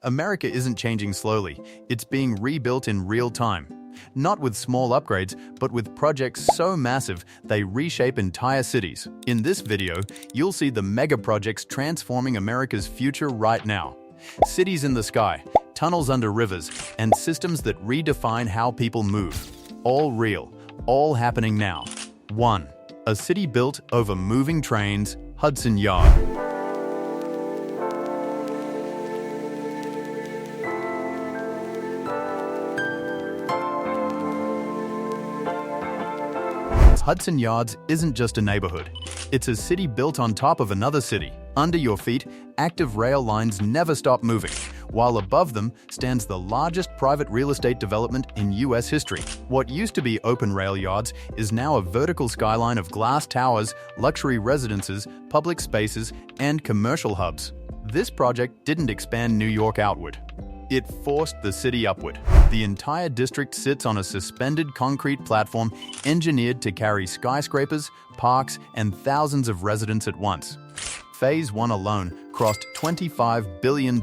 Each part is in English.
America isn't changing slowly, it's being rebuilt in real time. Not with small upgrades, but with projects so massive they reshape entire cities. In this video, you'll see the mega projects transforming America's future right now. Cities in the sky, tunnels under rivers, and systems that redefine how people move. All real, all happening now. 1. A city built over moving trains, Hudson Yards. Hudson Yards isn't just a neighborhood. It's a city built on top of another city. Under your feet, active rail lines never stop moving, while above them stands the largest private real estate development in U.S. history. What used to be open rail yards is now a vertical skyline of glass towers, luxury residences, public spaces, and commercial hubs. This project didn't expand New York outward. It forced the city upward. The entire district sits on a suspended concrete platform engineered to carry skyscrapers, parks, and thousands of residents at once. Phase 1 alone crossed $25 billion,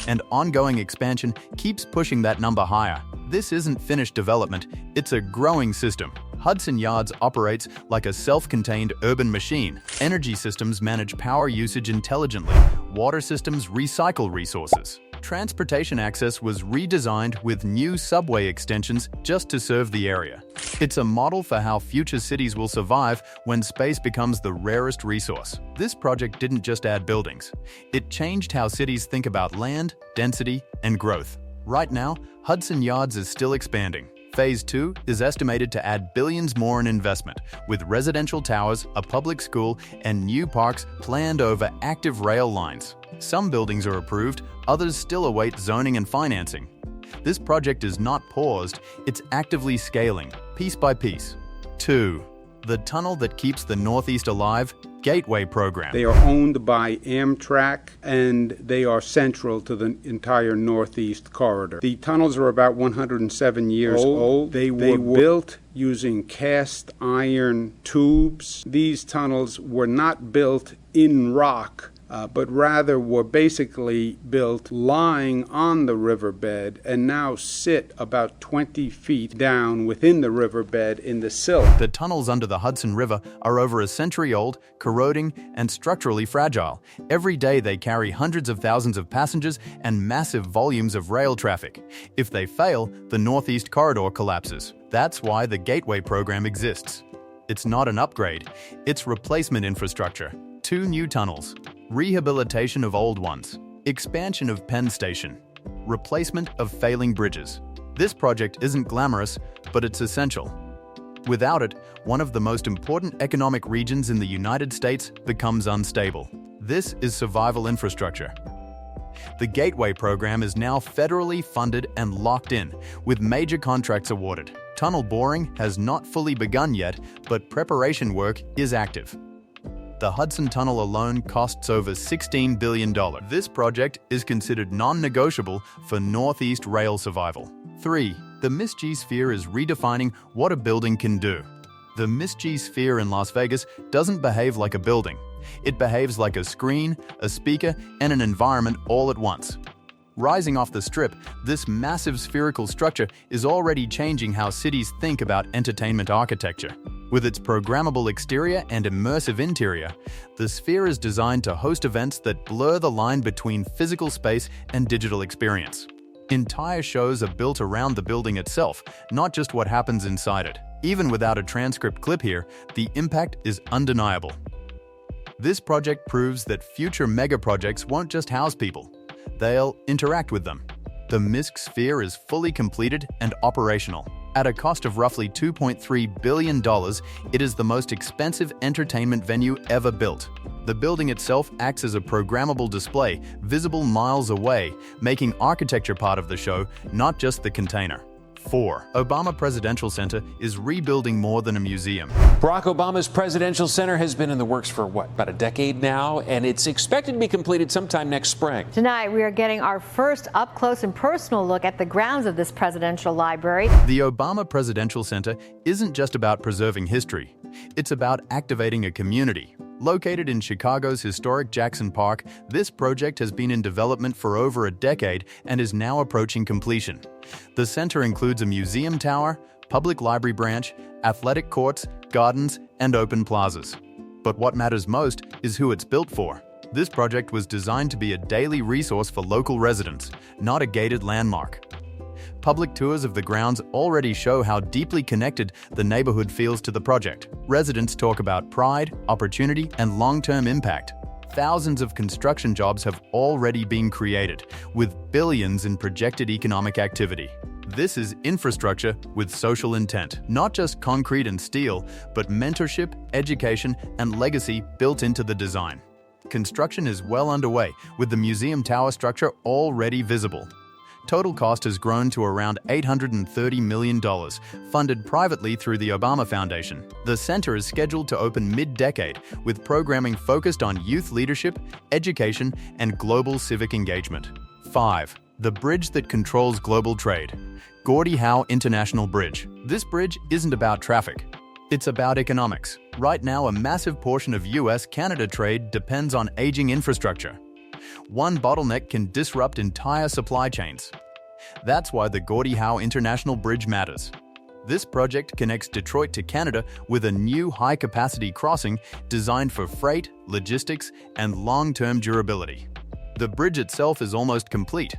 and ongoing expansion keeps pushing that number higher. This isn't finished development, it's a growing system. Hudson Yards operates like a self-contained urban machine. Energy systems manage power usage intelligently. Water systems recycle resources. Transportation access was redesigned with new subway extensions just to serve the area. It's a model for how future cities will survive when space becomes the rarest resource. This project didn't just add buildings. It changed how cities think about land, density, and growth. Right now, Hudson Yards is still expanding. Phase 2 is estimated to add billions more in investment, with residential towers, a public school, and new parks planned over active rail lines. Some buildings are approved, others still await zoning and financing. This project is not paused, it's actively scaling, piece by piece. 2. The tunnel that keeps the Northeast alive, Gateway Program. They are owned by Amtrak, and they are central to the entire Northeast corridor. The tunnels are about 107 years old. They were built using cast iron tubes. These tunnels were not built in rock, but rather were basically built lying on the riverbed and now sit about 20 feet down within the riverbed in the silt. The tunnels under the Hudson River are over a century old, corroding, and structurally fragile. Every day they carry hundreds of thousands of passengers and massive volumes of rail traffic. If they fail, the Northeast Corridor collapses. That's why the Gateway Program exists. It's not an upgrade, it's replacement infrastructure. 2 new tunnels. Rehabilitation of old ones, expansion of Penn Station, replacement of failing bridges. This project isn't glamorous, but it's essential. Without it, one of the most important economic regions in the United States becomes unstable. This is survival infrastructure. The Gateway Program is now federally funded and locked in, with major contracts awarded. Tunnel boring has not fully begun yet, but preparation work is active. The Hudson Tunnel alone costs over $16 billion. This project is considered non-negotiable for Northeast rail survival. 3. The Miss-G Sphere is redefining what a building can do. The Miss-G Sphere in Las Vegas doesn't behave like a building. It behaves like a screen, a speaker, and an environment all at once. Rising off the Strip, this massive spherical structure is already changing how cities think about entertainment architecture. With its programmable exterior and immersive interior, the Sphere is designed to host events that blur the line between physical space and digital experience. Entire shows are built around the building itself, not just what happens inside it. Even without a transcript clip here, the impact is undeniable. This project proves that future mega projects won't just house people. They'll interact with them. The MISC Sphere is fully completed and operational. At a cost of roughly $2.3 billion, it is the most expensive entertainment venue ever built. The building itself acts as a programmable display, visible miles away, making architecture part of the show, not just the container. 4. Obama Presidential Center is rebuilding more than a museum. Barack Obama's Presidential Center has been in the works for, about a decade now, and it's expected to be completed sometime next spring. Tonight, we are getting our first up-close and personal look at the grounds of this presidential library. The Obama Presidential Center isn't just about preserving history. It's about activating a community. Located in Chicago's historic Jackson Park, this project has been in development for over a decade and is now approaching completion. The center includes a museum tower, public library branch, athletic courts, gardens, and open plazas. But what matters most is who it's built for. This project was designed to be a daily resource for local residents, not a gated landmark. Public tours of the grounds already show how deeply connected the neighborhood feels to the project. Residents talk about pride, opportunity, and long-term impact. Thousands of construction jobs have already been created, with billions in projected economic activity. This is infrastructure with social intent, not just concrete and steel, but mentorship, education, and legacy built into the design. Construction is well underway, with the museum tower structure already visible. Total cost has grown to around $830 million, funded privately through the Obama Foundation. The center is scheduled to open mid-decade, with programming focused on youth leadership, education, and global civic engagement. 5. The bridge that controls global trade. Gordie Howe International Bridge. This bridge isn't about traffic. It's about economics. Right now, a massive portion of US-Canada trade depends on aging infrastructure. One bottleneck can disrupt entire supply chains. That's why the Gordie Howe International Bridge matters. This project connects Detroit to Canada with a new high-capacity crossing designed for freight, logistics, and long-term durability. The bridge itself is almost complete,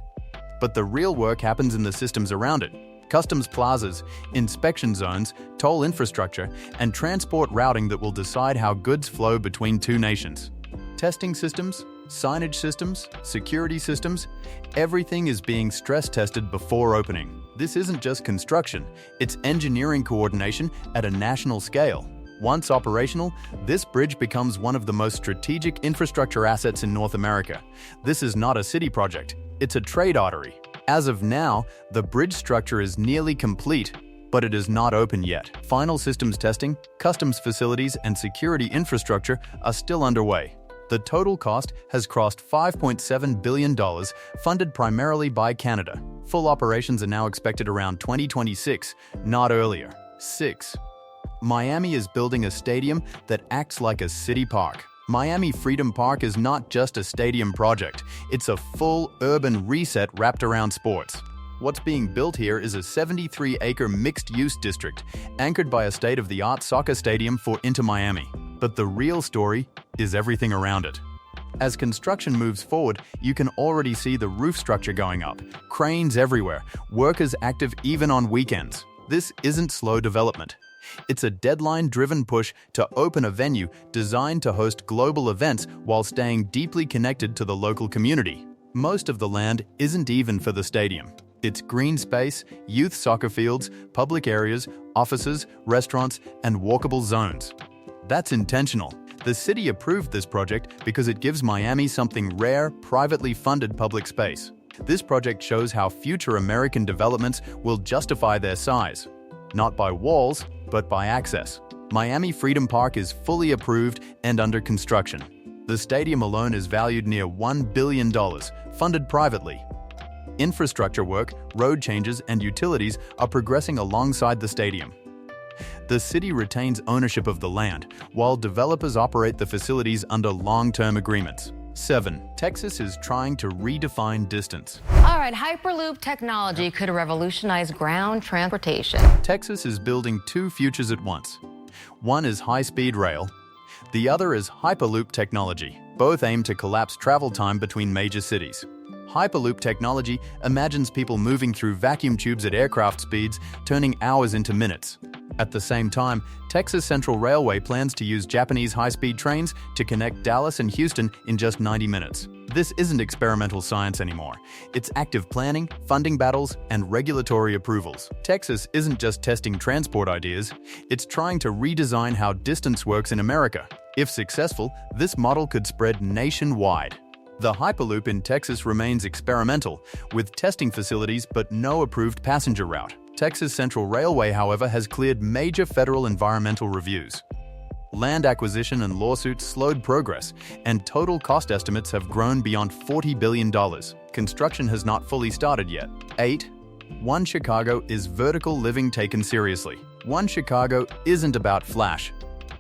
but the real work happens in the systems around it. Customs plazas, inspection zones, toll infrastructure, and transport routing that will decide how goods flow between two nations. Testing systems, signage systems, security systems, everything is being stress tested before opening. This isn't just construction, it's engineering coordination at a national scale. Once operational, this bridge becomes one of the most strategic infrastructure assets in North America. This is not a city project, it's a trade artery. As of now, the bridge structure is nearly complete, but it is not open yet. Final systems testing, customs facilities, and security infrastructure are still underway. The total cost has crossed $5.7 billion, funded primarily by Canada. Full operations are now expected around 2026, not earlier. 6. Miami is building a stadium that acts like a city park. Miami Freedom Park is not just a stadium project, it's a full urban reset wrapped around sports. What's being built here is a 73-acre mixed-use district, anchored by a state-of-the-art soccer stadium for Inter Miami. But the real story is everything around it. As construction moves forward, you can already see the roof structure going up, cranes everywhere, workers active even on weekends. This isn't slow development. It's a deadline-driven push to open a venue designed to host global events while staying deeply connected to the local community. Most of the land isn't even for the stadium. It's green space, youth soccer fields, public areas, offices, restaurants, and walkable zones. That's intentional. The city approved this project because it gives Miami something rare, privately funded public space. This project shows how future American developments will justify their size. Not by walls, but by access. Miami Freedom Park is fully approved and under construction. The stadium alone is valued near $1 billion, funded privately. Infrastructure work, road changes, and utilities are progressing alongside the stadium. The city retains ownership of the land, while developers operate the facilities under long-term agreements. 7. Texas is trying to redefine distance. All right, Hyperloop technology could revolutionize ground transportation. Texas is building two futures at once. One is high-speed rail. The other is Hyperloop technology. Both aim to collapse travel time between major cities. Hyperloop technology imagines people moving through vacuum tubes at aircraft speeds, turning hours into minutes. At the same time, Texas Central Railway plans to use Japanese high-speed trains to connect Dallas and Houston in just 90 minutes. This isn't experimental science anymore. It's active planning, funding battles, and regulatory approvals. Texas isn't just testing transport ideas, it's trying to redesign how distance works in America. If successful, this model could spread nationwide. The Hyperloop in Texas remains experimental, with testing facilities but no approved passenger route. Texas Central Railway, however, has cleared major federal environmental reviews. Land acquisition and lawsuits slowed progress, and total cost estimates have grown beyond $40 billion. Construction has not fully started yet. 8. One Chicago is vertical living taken seriously. One Chicago isn't about flash.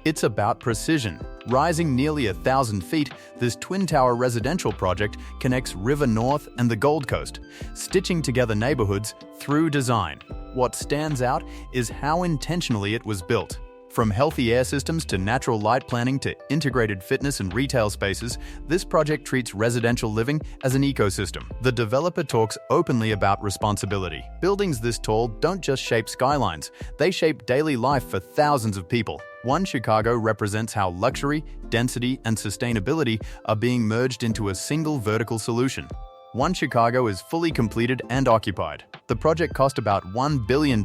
It's about precision. Rising nearly 1,000 feet, this twin-tower residential project connects River North and the Gold Coast, stitching together neighborhoods through design. What stands out is how intentionally it was built. From healthy air systems to natural light planning to integrated fitness and retail spaces, this project treats residential living as an ecosystem. The developer talks openly about responsibility. Buildings this tall don't just shape skylines, they shape daily life for thousands of people. One Chicago represents how luxury, density, and sustainability are being merged into a single vertical solution. One Chicago is fully completed and occupied. The project cost about $1 billion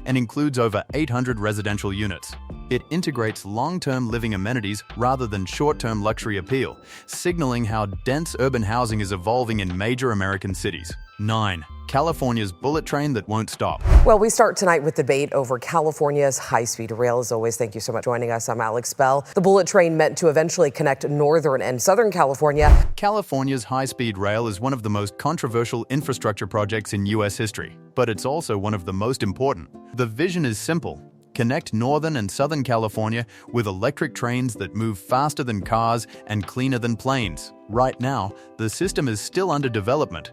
and includes over 800 residential units. It integrates long-term living amenities rather than short-term luxury appeal, signaling how dense urban housing is evolving in major American cities. 9. California's bullet train that won't stop. Well, we start tonight with debate over California's high-speed rail. As always, thank you so much for joining us. I'm Alex Bell. The bullet train meant to eventually connect Northern and Southern California. California's high-speed rail is one of the most controversial infrastructure projects in U.S. history, but it's also one of the most important. The vision is simple. Connect Northern and Southern California with electric trains that move faster than cars and cleaner than planes. Right now, the system is still under development,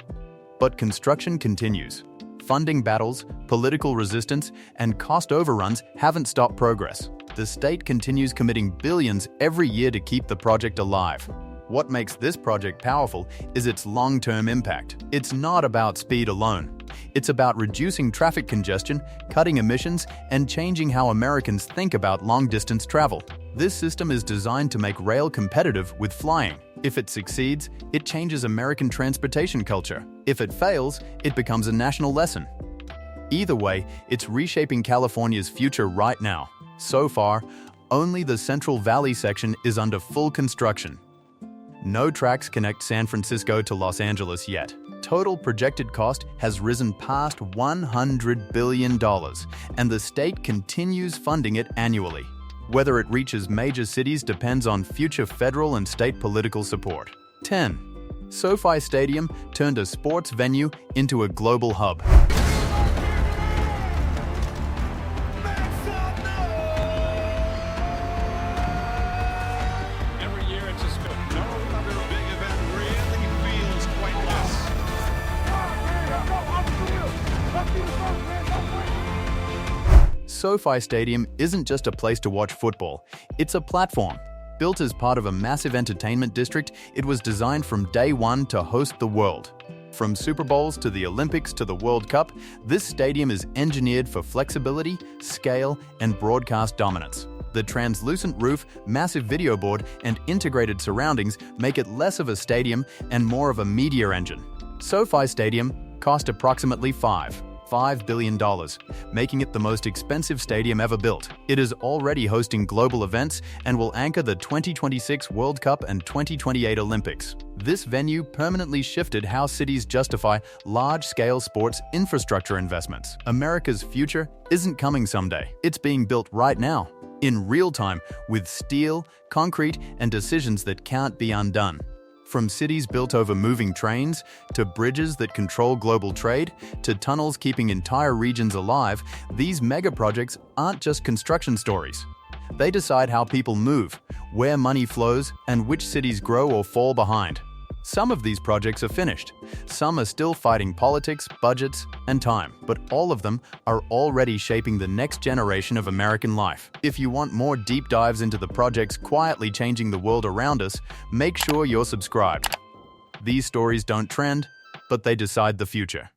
but construction continues. Funding battles, political resistance, and cost overruns haven't stopped progress. The state continues committing billions every year to keep the project alive. What makes this project powerful is its long-term impact. It's not about speed alone. It's about reducing traffic congestion, cutting emissions, and changing how Americans think about long-distance travel. This system is designed to make rail competitive with flying. If it succeeds, it changes American transportation culture. If it fails, it becomes a national lesson. Either way, it's reshaping California's future right now. So far, only the Central Valley section is under full construction. No tracks connect San Francisco to Los Angeles yet. Total projected cost has risen past $100 billion, and the state continues funding it annually. Whether it reaches major cities depends on future federal and state political support. 10. SoFi Stadium turned a sports venue into a global hub. Every year it's just no other big event really feels quite this. SoFi Stadium isn't just a place to watch football, it's a platform. Built as part of a massive entertainment district, it was designed from day one to host the world. From Super Bowls to the Olympics to the World Cup, this stadium is engineered for flexibility, scale, and broadcast dominance. The translucent roof, massive video board, and integrated surroundings make it less of a stadium and more of a media engine. SoFi Stadium cost approximately $5 billion, making it the most expensive stadium ever built. It is already hosting global events and will anchor the 2026 World Cup and 2028 Olympics. This venue permanently shifted how cities justify large-scale sports infrastructure investments. America's future isn't coming someday. It's being built right now, in real time, with steel, concrete, and decisions that can't be undone. From cities built over moving trains, to bridges that control global trade, to tunnels keeping entire regions alive, these mega projects aren't just construction stories. They decide how people move, where money flows, and which cities grow or fall behind. Some of these projects are finished. Some are still fighting politics, budgets, and time, but all of them are already shaping the next generation of American life. If you want more deep dives into the projects quietly changing the world around us, make sure you're subscribed. These stories don't trend, but they decide the future.